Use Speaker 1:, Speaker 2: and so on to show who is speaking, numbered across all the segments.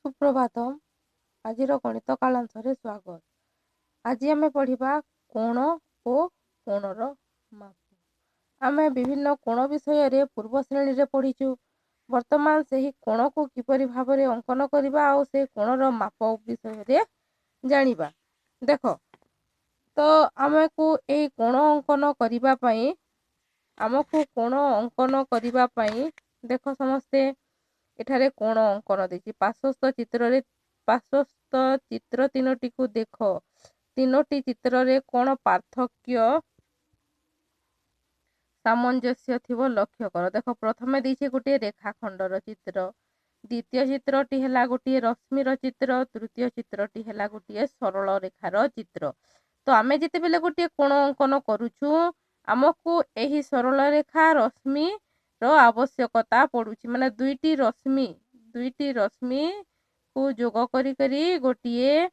Speaker 1: सुप्रभातम। आज गणित कालांश स्वागत। आज आम पढ़ा कोण और कोणर माप। आम विभिन्न कोण विषय पूर्व श्रेणी रे पढ़ीचु। वर्तमान से ही कोण को किपरि भाव में अंकन करवा और से कोणर माप विषय जानिबा। देख तो आमको यही कोण अंकन करने आमको कोण अंकन करने देख समस्ते एठारे कोण अंकन देछि। पार्श्वस्थ चित्र तीनोटी को देख। तीनोटी चित्र रे कोण पार्थक्य सामंजस्य थिबो लक्ष्य कर। देख प्रथमे देछि गोटे रेखाखंडर चित्र, द्वितीय चित्रटी हैला गोटे रश्मिर चित्र, तृतीय चित्रटी हैला गोटे सरल रेखार चित्र। तो आमे जेते बेले गोटे कोण अंकन करूछु आमको एही सरल रेखा रश्मि रो आवश्यकता पड़ुछि। माने दुईटी रश्मि को जोग करी करी गोटिए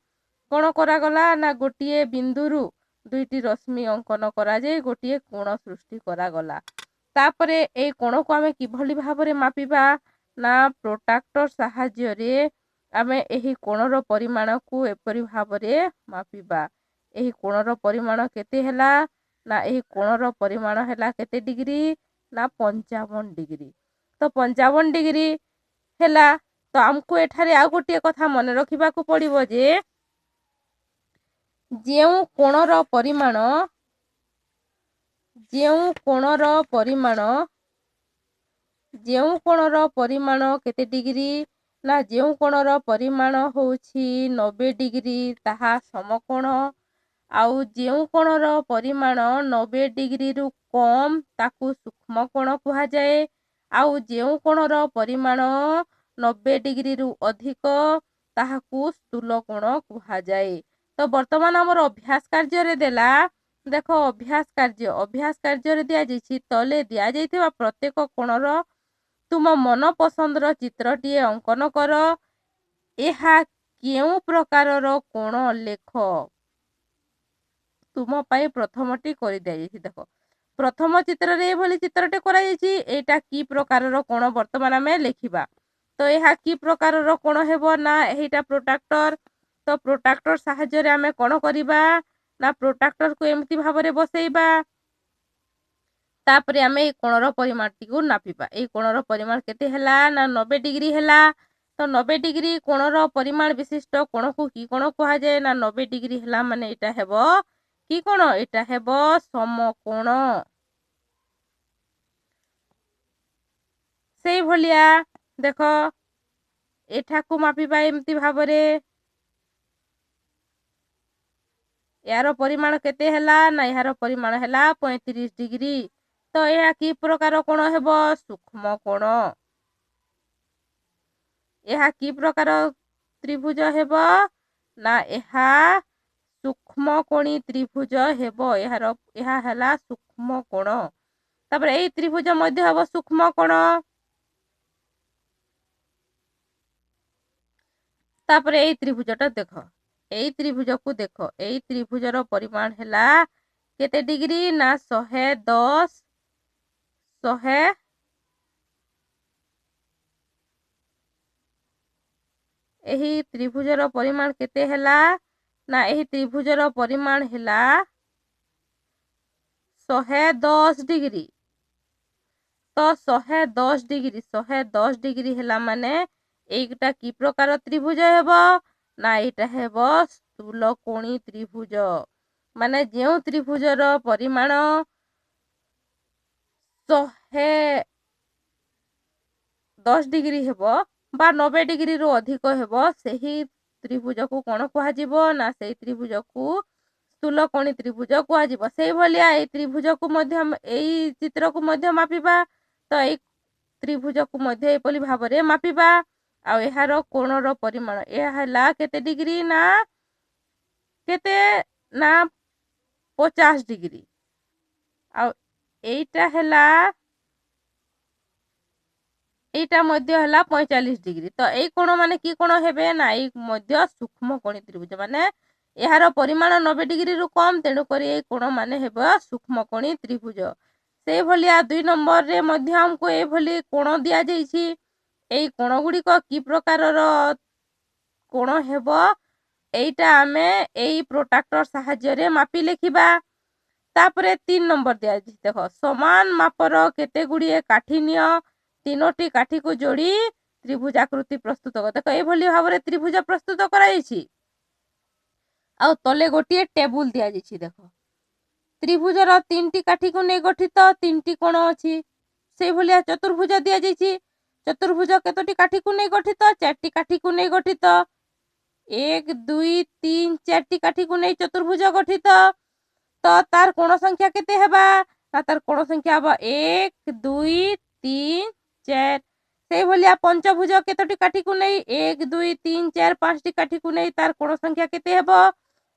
Speaker 1: कोण करा गला ना गोटिए बिंदुरु दुईटी रश्मि अंकन करा जाय गोटिए कोण सृष्टि करा गला। तापरे ए कोण को आमे किभली भाबरे मापिबा ना प्रोट्रैक्टर सहाय्य रे आमे एही कोणर परिमाण को एपरि भाबरे मापिबा। एही कोणर परिमाण केते हैला ना एही कोणर परिमाण हैला केते डिग्री ना 55 डिग्री। तो 55 डिग्री हैला तो आमको एठारे आ गोटे कथा मन रखिबा को पड़िबो जे जेउ कोणर परिमाण केते डिग्री ना जेउ कोणर परिमाण होउछि 90 डिग्री ताहा समकोण। आउ जेउ कोणर परिमाण 90 डिग्री रु कम ताकू सूक्ष्म कोण कुहा जाए। आउ जेउ कोणर परिमाण 90 डिग्री रु अधिक ताहाकू स्थूल कोण कुहा जाए। तो वर्तमान हमर अभ्यास कार्य रे देला। देखो अभ्यास कार्य रे दिया जाइछि तले दिया जाइथिबा प्रत्येक कोणर तुम मन पसंदर चित्रटीए अंकन कर। एहा केउ प्रकारर कोण लेख तुम पाई प्रथमटी कर दिया जाइछि। देखो प्रथम चित्र रे एभली चित्रटे करा जाइछि। एटा की प्रकारर कोण वर्तमान में लेखिबा। तो यह की प्रकारर कोण हेबो ना एटा प्रोट्रैक्टर। तो प्रोट्रैक्टर सहाय्य रे आमे कोण करिबा ना प्रोट्रैक्टर को एमती भाबरे बसेइबा। तापरे आमे कोणर परिमाण को नापिबा। ए कोणर परिमाण केते हैला ना 90 डिग्री हैला। तो 90 डिग्री कोणर परिमाण विशिष्ट कोण को की कोण कुहा जाए ना 90 डिग्री हैला माने एटा हेबो की कोण एटा हेबो समकोण। सेई भलिया देखो एठाकू मापिबा एमती भाबरे। यार परिमाण केते हैला ना यार परिमाण हैला 35 डिग्री। तो यह की प्रकार कोण हेबो सूक्ष्म कोण। यह की प्रकार त्रिभुज हेबो ना यहा सूक्ष्म कोणी त्रिभुज हेबो। यह हैला सूक्ष्म कोण। तापर एई त्रिभुज मध्य हेबो सूक्ष्म कोण। तापर एई त्रिभुजटा देखो एई त्रिभुज को देखो एई त्रिभुजर परिमाण हैला केते डिग्री ना 110 एही त्रिभुजर परिमाण केते हैला ना एही त्रिभुजर परिमाण हैला 110 डिग्री। तो 110 डिग्री हैला माने एटा की प्रकार त्रिभुज हेबो ना एटा हेबो स्थूल कोणी त्रिभुज। माने जेउ त्रिभुजर परिमाण 110 डिग्री हेबो बा 90 डिग्री रो अधिक हेबो सेही त्रिभुज को कोण कुहा जिवो ना सेही त्रिभुज को स्थूल कोणी त्रिभुज कुहा जिवो। सेही भलिया एई त्रिभुज को मध्य एई चित्र को मध्य मापिबा। तो एई त्रिभुज को मध्य एपली भाबरे मापिबा। आ एहार कोणर परिमाण ए हैला केते डिग्री ना केते ना 50 डिग्री। आ एटा हैला एटा मध्य हैला 45 डिग्री। तो एई कोण माने की कोण हेबे ना एई मध्य सूक्ष्म कोणी त्रिभुज। माने एहार परिमाण 90 डिग्री रु कम तेणु करी एई कोण माने हेबो सूक्ष्म कोणी त्रिभुज। से भलिया 2 नंबर रे मध्य हमको ए भली कोण दिया जाइछि। एई कोण गुडी को की प्रकारर कोण हेबो एटा आमे एई प्रोट्राक्टर साहाय्य मापी लेखिबा। तापरे 3 नंबर दिया देख समान मापर केते गुड़िए काठी नियो तीनोटी काठी को जोड़ी त्रिभुजाकृति प्रस्तुत कर। देख एभली भाव त्रिभुज प्रस्तुत कराई आ तले गोटे टेबुल दिया देख त्रिभुजर 3टी काठी को नहीं गठित 3टी कोण अच्छी से भलिया चतुर्भुज दिया चतुर्भुज केतोटी काठी को नहीं गठित 4टी काठी को नहीं गठित 1 2 3 4टी काठी को नहीं चतुर्भुज गठित। तो तार कोण संख्या केते हेबा ना तार कोण संख्या हबा 1 2 3 4 से भलिया पंचभुज केतोटी काठी को नहीं 1 2 3 4 5टी काठी को नहीं तार कोण संख्या केते हेबो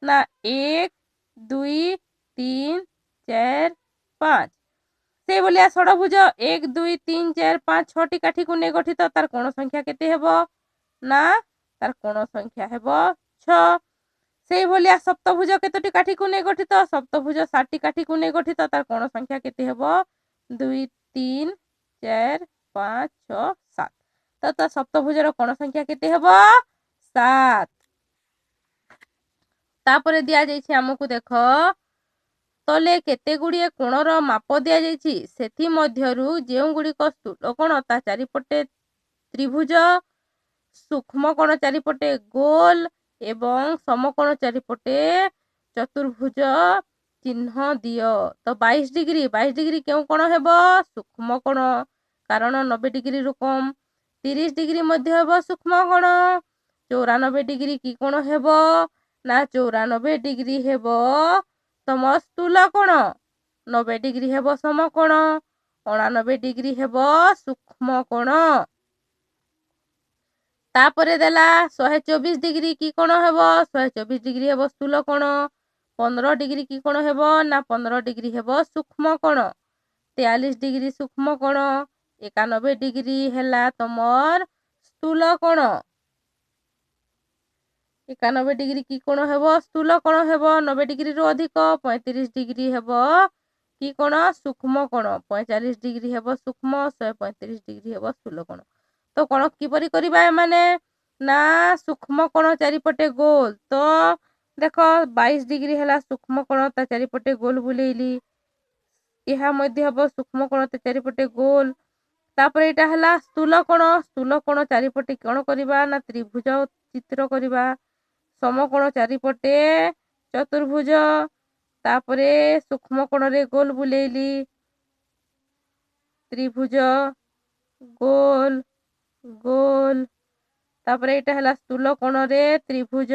Speaker 1: ना 1 2 3 4 5 से भलिया षडभुज 1 2 3 4 5 6टी काठी को नहीं गठित तार कोण संख्या केते हेबो ना तार कोण संख्या हेबो 6 से भलिया सप्तभुज केतोटी काठी को नहीं गठित सप्तभुज 7टी काठी को नहीं गठित तार कोण संख्या केते हेबो 2 3 4 5 6 7 तो सप्तभुजर कोण संख्या केते हेबो 7। तापरे दिया जाइछि हमकु देख तले केते गुड़िए कोणर माप दिया जाइछि सेथि मध्यरु जेउ गुड़िक स्थूल कोण ता चारिपटे त्रिभुज सूक्ष्म कोण चारिपटे गोल एवं समकोण चारिपटे चतुर्भुज चिन्ह दियो। तो 22 डिग्री क्यों कोण हेबो सूक्ष्म कोण कारण 90 डिग्री रु कम 30 डिग्री मध्य हेबो सूक्ष्म कोण 94 डिग्री की कोण हेबो ना 94 डिग्री हेबो तम स्थूल कोण 90 डिग्री हेबो समकोण 99 डिग्री हेबो सूक्ष्म कोण। तापरे देला 124 डिग्री की कोण हेबो 124 डिग्री हेबो स्थूल कोण 15 डिग्री की कोण हेबो ना 15 डिग्री हेबो सूक्ष्म कोण 43 डिग्री सूक्ष्म कोण 91 डिग्री हेला तमर स्थूल कोण 91 डिग्री की कोण हेबो स्थूल कोण हेबो 90 डिग्री रु अधिक 35 डिग्री हेबो की कोण सूक्ष्म कोण 45 डिग्री हेबो सूक्ष्म 135 डिग्री हेबो स्थूल कोण। तो कोण किपरि करिबा माने ना सूक्ष्म कोण चारिपटे गोल तो देख 22 डिग्री हेला सूक्ष्म कोण ता चारिपटे गोल बुलेइली यह मध्य हेबो सूक्ष्म कोण ता चारिपटे गोल। तापरे एटा हला स्थूल कोण चारिपटे कोण करिबा ना त्रिभुज चित्र करिबा समकोण चारिपटे चतुर्भुज तापरे सूक्ष्म कोण रे गोल बुलेइली त्रिभुज गोल गोल तापरे एटा हला स्थूल कोण रे त्रिभुज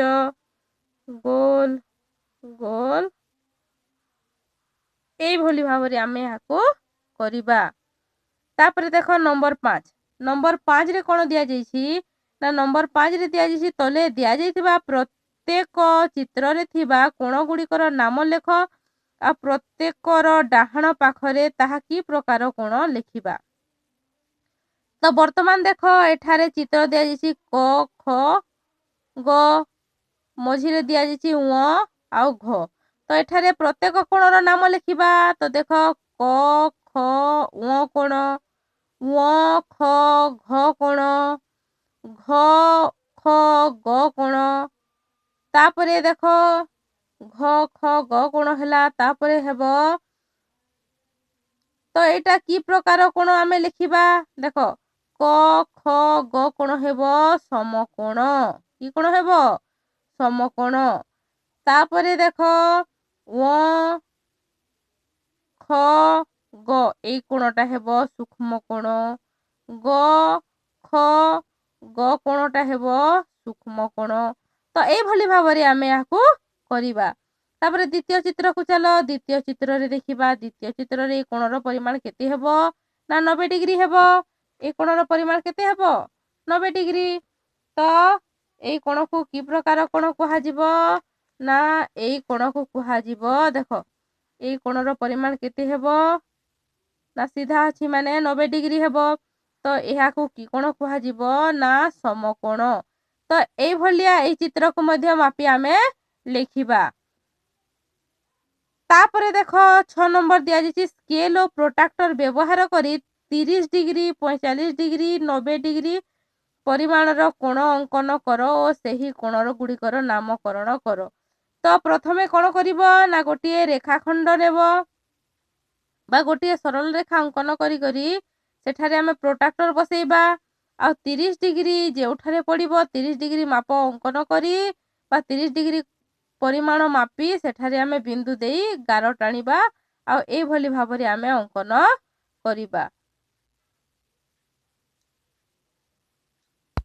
Speaker 1: गोल गोल एई भली भाबरे आमे याको करिबा। तापरे देखो नंबर 5 रे कोण दिया जाइछि ना नंबर 5 रे दिया जाइछि तले दिया जाइथिबा प्रत्येक चित्र रे थिबा कोण गुड़िकर नाम लेख आ प्रत्येकर डाहाण पाखरे ताहा की प्रकार कोण लेखिबा। तो वर्तमान देख एठारे चित्र दिया जाइछि क ख ग मझिरे दिया जाइछि उ आ घ तो एठारे प्रत्येक कोणर नाम लेखिबा। तो देख क ख उ कोण उ ख घ कोण घ ख ग कोण तापरे देख घ ख ग कोण हैला तापरे हेबो तो एटा की प्रकार कोण आमे लिखिबा देख क ख ग कोण हेबो समकोण की कोण हेबो समकोण। तापरे देख व ख ग एई कोणटा हेबो सूक्ष्म कोण ग ख ग कोणटा हेबो सूक्ष्म कोण। तो एई भली भाबरे आमे याको करिबा। तापरे द्वितीय चित्र को चलो द्वितीय चित्र रे देखिबा द्वितीय चित्र रे कोणर परिमाण केते हेबो ना 90 डिग्री हेबो ए कोणर परिमाण केते हेबो 90 डिग्री। तो एई कोण को की प्रकार कोण कहा जिवो ना एई कोण को कहा जिवो देखो एई कोणर परिमाण केते हेबो ना सीधा अछि माने 90 डिग्री हेबो तो एहा को की कोण कहा जिवो ना समकोण। तो एई भलिया एई चित्र को मध्य मापी आमे लेखिबा। तापरे देखो 6 नंबर दिया जाइछि स्केल और प्रोट्रैक्टर व्यवहार करी 30 डिग्री 45 डिग्री 90 डिग्री ପରିମାଣର କୋଣ ଅଙ୍କନ କର ଓ ସେହି କୋଣର ଗୁଡ଼ିକର ନାମକରଣ କର। ତ ପ୍ରଥମେ କ'ଣ କରିବ ନା ଗୋଟିଏ ରେଖାଖଣ୍ଡ ନେବ ବା ଗୋଟିଏ ସରଳ ରେଖା ଅଙ୍କନ କରି ସେଠାରେ ଆମେ ପ୍ରୋଟ୍ରାକ୍ଟର ବସେଇବା। ଆଉ 30 ଡିଗ୍ରୀ ଯେଉଁଠାରେ ପଡ଼ିବ 30 ଡିଗ୍ରୀ ମାପ ଅଙ୍କନ କରି ବା 30 ଡିଗ୍ରୀ ପରିମାଣ ମାପି ସେଠାରେ ଆମେ ବିନ୍ଦୁ ଦେଇ ଗାର ଟାଣିବା। ଆଉ ଏଇଭଳି ଭାବରେ ଆମେ ଅଙ୍କନ କରିବା।